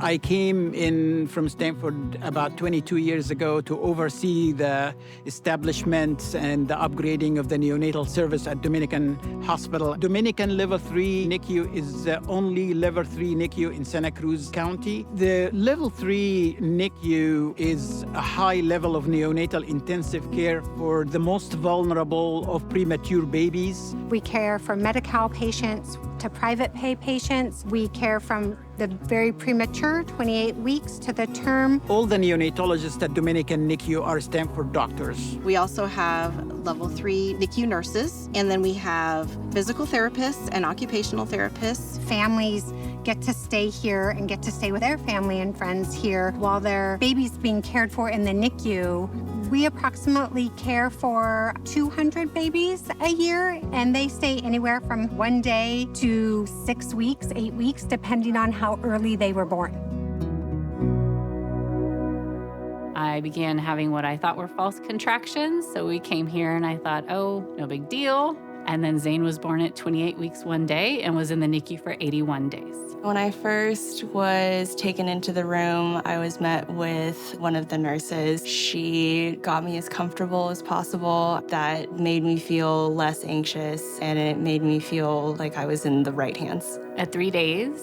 I came in from Stanford about 22 years ago to oversee the establishment and the upgrading of the neonatal service at Dominican Hospital. Dominican Level 3 NICU is the only Level 3 NICU in Santa Cruz County. The Level 3 NICU is a high level of neonatal intensive care for the most vulnerable of premature babies. We care for Medi-Cal patients to private pay patients. We care from the very premature, 28 weeks, to the term. All the neonatologists at Dominican NICU are Stanford doctors. We also have level 3 NICU nurses, and then we have physical therapists and occupational therapists. Families get to stay here and get to stay with their family and friends here while their baby's being cared for in the NICU. We approximately care for 200 babies a year, and they stay anywhere from 1 day to 6 weeks, 8 weeks, depending on how early they were born. I began having what I thought were false contractions, so we came here and I thought, oh, no big deal. And then Zane was born at 28 weeks 1 day and was in the NICU for 81 days. When I first was taken into the room, I was met with one of the nurses. She got me as comfortable as possible. That made me feel less anxious, and it made me feel like I was in the right hands. At 3 days,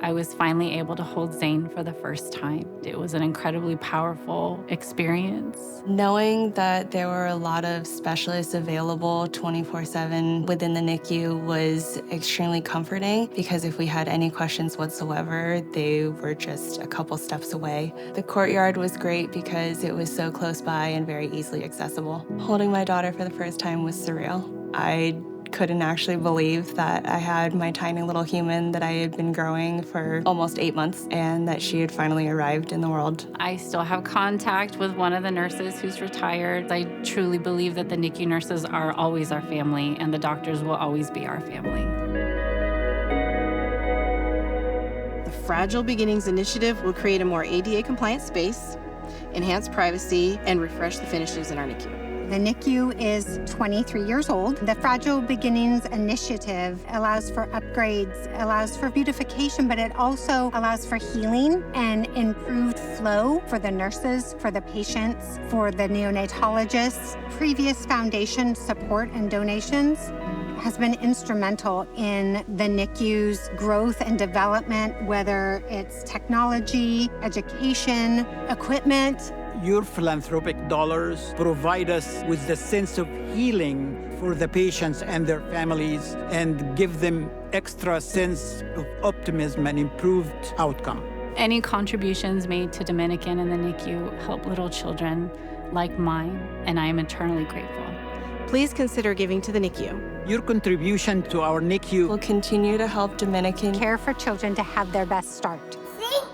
I was finally able to hold Zane for the first time. It was an incredibly powerful experience. Knowing that there were a lot of specialists available 24/7 within the NICU was extremely comforting, because if we had any questions whatsoever, they were just a couple steps away. The courtyard was great because it was so close by and very easily accessible. Holding my daughter for the first time was surreal. I couldn't actually believe that I had my tiny little human that I had been growing for almost 8 months, and that she had finally arrived in the world. I still have contact with one of the nurses who's retired. I truly believe that the NICU nurses are always our family, and the doctors will always be our family. The Fragile Beginnings Initiative will create a more ADA-compliant space, enhance privacy, and refresh the finishes in our NICU. The NICU is 23 years old. The Fragile Beginnings Initiative allows for upgrades, allows for beautification, but it also allows for healing and improved flow for the nurses, for the patients, for the neonatologists. Previous foundation support and donations has been instrumental in the NICU's growth and development, whether it's technology, education, equipment. Your philanthropic dollars provide us with the sense of healing for the patients and their families, and give them extra sense of optimism and improved outcome. Any contributions made to Dominican and the NICU help little children like mine, and I am eternally grateful. Please consider giving to the NICU. Your contribution to our NICU We'll continue to help Dominican Care for children to have their best start. Thank